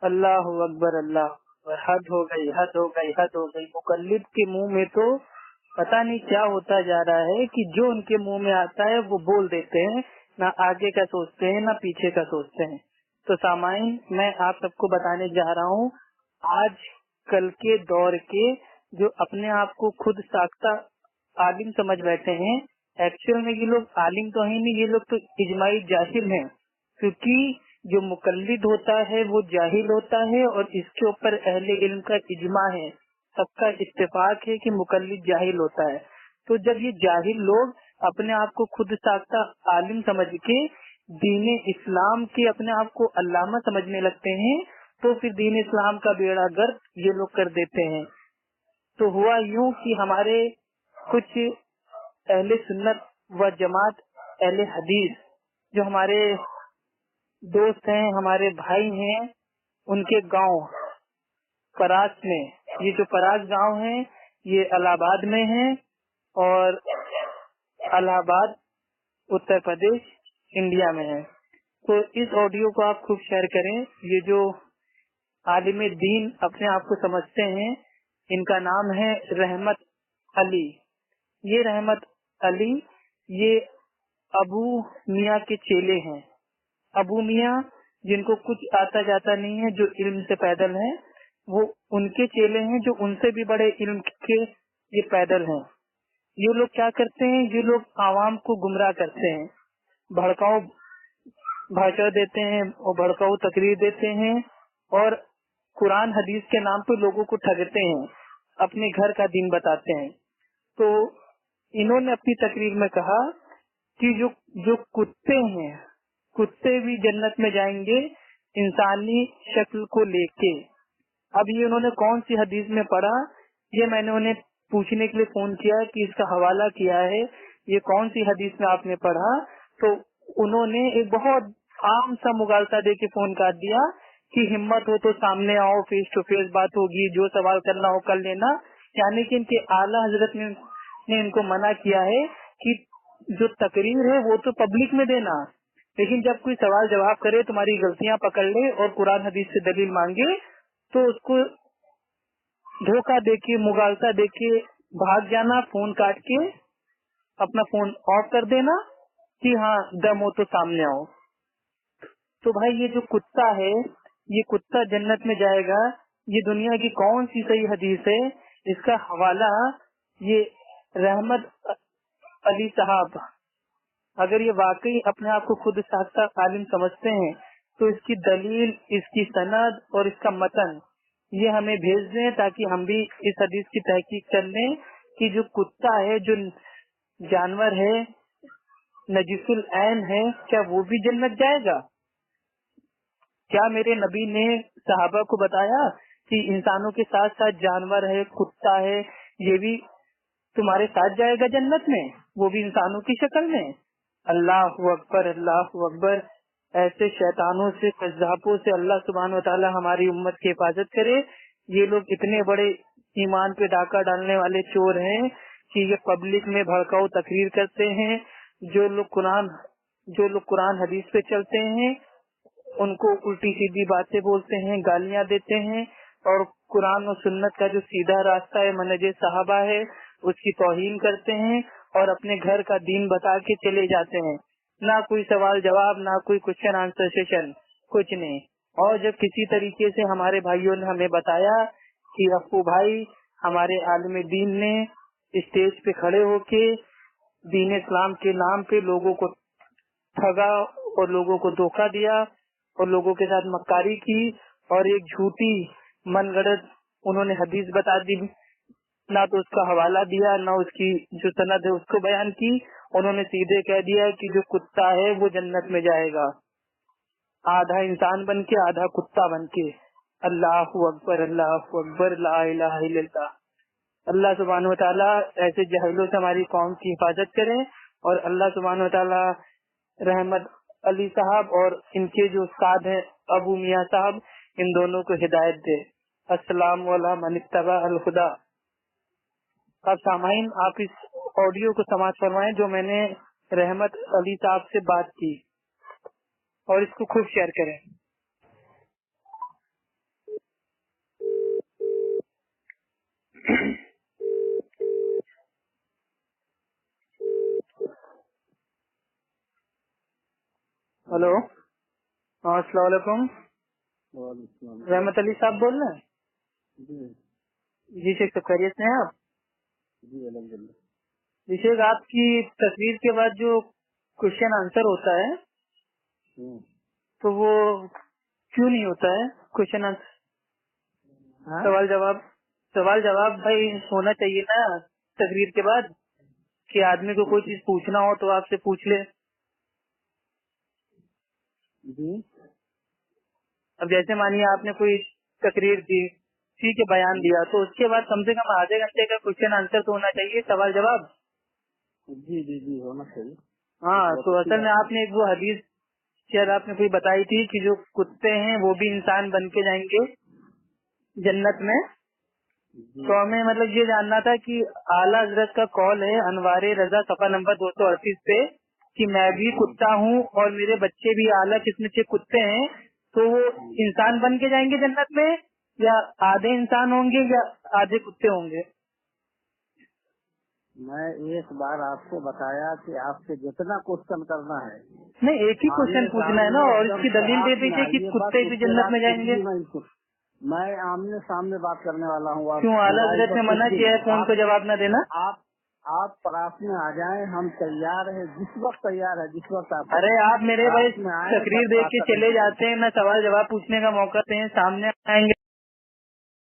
अल्लाह अकबर, अल्लाह अकबर। हद हो गई, हद हो गई, हद हो गई। मुकल्लिद के मुंह में तो पता नहीं क्या होता जा रहा है कि जो उनके मुंह में आता है वो बोल देते हैं, ना आगे का सोचते हैं ना पीछे का सोचते हैं। तो सामाइन, मैं आप सबको बताने जा रहा हूँ, आज कल के दौर के जो अपने आप को खुद साख्ता आलिम समझ बैठे हैं, एक्चुअल में ये लोग आलिम तो है नहीं, ये लोग तो इजमाई जाहिल हैं। क्योंकि जो मुकल्लिद होता है वो जाहिल होता है, और इसके ऊपर अहले इल्म का इजमा है, सबका इत्तेफाक है कि मुकल्लिद जाहिल होता है। तो जब ये जाहिल लोग अपने आप को खुद साख्ता आलिम समझ के दीन इस्लाम के अपने आप को अल्लामा समझने लगते हैं, तो फिर दीन इस्लाम का बेड़ा गर्क ये लोग कर देते हैं। तो हुआ यूं कि हमारे कुछ अहले सुन्नत व जमात, अहले हदीस, जो हमारे दोस्त हैं, हमारे भाई हैं, उनके गांव परास में, ये जो परास गांव है ये इलाहाबाद में है, और इलाहाबाद उत्तर प्रदेश इंडिया में है। तो इस ऑडियो को आप खूब शेयर करें। ये जो आलिम दीन अपने आप को समझते हैं, इनका नाम है रहमत अली। ये रहमत अली ये अबू मियाँ के चेले हैं। अबू मियाँ जिनको कुछ आता जाता नहीं है, जो इल्म से पैदल हैं, वो उनके चेले हैं जो उनसे भी बड़े इल्म के ये पैदल हैं। ये लोग क्या करते हैं, ये लोग आवाम को गुमराह करते हैं, भड़काऊ भाषा देते हैं और भड़काऊ तकरीर देते हैं, और कुरान हदीस के नाम पे लोगों को ठगते हैं, अपने घर का दीन बताते हैं। तो इन्होंने अपनी तकरीर में कहा कि जो जो कुत्ते हैं, कुत्ते भी जन्नत में जाएंगे इंसानी शक्ल को लेके। अब ये उन्होंने कौन सी हदीस में पढ़ा, ये मैंने उन्हें पूछने के लिए फोन किया कि इसका हवाला किया है, ये कौन सी हदीस में आपने पढ़ा। तो उन्होंने एक बहुत आम सा मुगालता दे के फोन काट दिया कि हिम्मत हो तो सामने आओ, फेस टू फेस बात होगी, जो सवाल करना हो कर लेना। यानी कि इनके आला हजरत ने इनको मना किया है कि जो तकरीर है वो तो पब्लिक में देना, लेकिन जब कोई सवाल जवाब करे, तुम्हारी गलतियां पकड़ ले और कुरान हदीस से दलील मांगे, तो उसको धोखा देके, मुगालता देके भाग जाना, फोन काट के अपना फोन ऑफ कर देना कि हाँ दम हो तो सामने आओ। तो भाई ये जो कुत्ता है, ये कुत्ता जन्नत में जाएगा, ये दुनिया की कौन सी सही हदीस है, इसका हवाला ये रहमत अली साहब, अगर ये वाकई अपने आप को खुद साख्ता आलिम समझते हैं, तो इसकी दलील, इसकी सनद और इसका मतन ये हमें भेज दें, ताकि हम भी इस हदीस की तहकीक कर लें कि जो कुत्ता है, जो जानवर है, नजीसुल ऐन है, क्या वो भी जन्नत जाएगा? क्या मेरे नबी ने सहाबा को बताया कि इंसानों के साथ साथ जानवर है, कुत्ता है, ये भी तुम्हारे साथ जाएगा जन्नत में, वो भी इंसानों की शक्ल में? अल्लाह अकबर, अल्लाह अकबर। ऐसे शैतानों से, कज़्ज़ाबों से अल्लाह सुब्हानहू व तआला हमारी उम्मत की हिफाजत करे। ये लोग इतने बड़े ईमान पे डाका डालने वाले चोर हैं कि ये पब्लिक में भड़काऊ तकरीर करते हैं। जो लोग कुरान हदीस पे चलते हैं, उनको उल्टी सीधी बातें बोलते हैं, गालियां देते हैं, और कुरान और सुन्नत का जो सीधा रास्ता है, मनहज सहाबा है, उसकी तौहीन करते हैं और अपने घर का दीन बता के चले जाते हैं। ना कोई सवाल जवाब, ना कोई क्वेश्चन आंसर सेशन, कुछ नहीं। और जब किसी तरीके से हमारे भाइयों ने हमें बताया कि अप्पू भाई, हमारे आलिम दीन ने स्टेज पे खड़े होके दीन इस्लाम के नाम पे लोगों को ठगा और लोगों को धोखा दिया और लोगों के साथ मक्कारी की, और एक झूठी मनगढ़ंत उन्होंने हदीस बता दी, ना तो उसका हवाला दिया, ना उसकी जो सनद है उसको बयान की। उन्होंने सीधे कह दिया कि जो कुत्ता है वो जन्नत में जाएगा, आधा इंसान बन के आधा कुत्ता बन के। अल्लाह अकबर, अल्लाह अकबर, ला इलाहा इल्लल्लाह। अल्लाह सुब्हानहू व तआला ऐसे जहलों से हमारी कौम की हिफाजत करे, और अल्लाह सुब्हानहू व तआला रहमत अली साहब और इनके जो उस्ताद हैं अबू मियाँ साहब, इन दोनों को हिदायत दे। अस्सलाम वाला मन इत्तबा अल खुदा। अब सामाइन, आप इस ऑडियो को समाप्त फरमाएं जो मैंने रहमत अली साहब से बात की, और इसको खूब शेयर करें। हेलो, हाँ अस्सलाम वालेकुम। रहमत अली साहब बोल रहे हैं? जी शेख, सब खैरियत से हैं आप? जी अल्हम्दुलिल्लाह। जी शेख, आपकी तस्वीर के बाद जो क्वेश्चन आंसर होता है तो वो क्यों नहीं होता है? क्वेश्चन आंसर, सवाल जवाब भाई होना चाहिए ना तकरीर के बाद, कि आदमी को कोई चीज पूछना हो तो आपसे पूछ ले। जी अब जैसे मानिए आपने कोई तकरीर दी, ठीक है, बयान दिया, तो उसके बाद कम से कम आधे घंटे का क्वेश्चन आंसर तो होना चाहिए, सवाल जवाब। जी जी जी होना चाहिए। हाँ, तो असल में आपने एक वो हदीस शायद आपने कोई बताई थी कि जो कुत्ते हैं वो भी इंसान बन के जाएंगे जन्नत में। तो हमें मतलब ये जानना था कि आला हजरत का कॉल है अनवारे रजा सफा नंबर 238 पे कि मैं भी कुत्ता हूँ और मेरे बच्चे भी आला किस्म के कुत्ते हैं, तो वो इंसान बन के जाएंगे जन्नत में, या आधे इंसान होंगे या आधे कुत्ते होंगे? मैं एक बार आपको बताया कि आपसे जितना क्वेश्चन करना है नहीं, एक ही क्वेश्चन पूछना है ना, और इसकी दलील दे दीजिए कि कुत्ते भी जन्नत में जाएंगे। मैं आमने सामने बात करने वाला हूँ। क्यों आला हजरत ने मना किया है फोन को जवाब न देना? आप पास में आ जाएं, हम तैयार हैं, जिस वक्त तैयार है, जिस वक्त आप। अरे आप मेरे भाई तकरीर देख के चले जाते हैं, ना सवाल जवाब पूछने का मौका दें, सामने आएंगे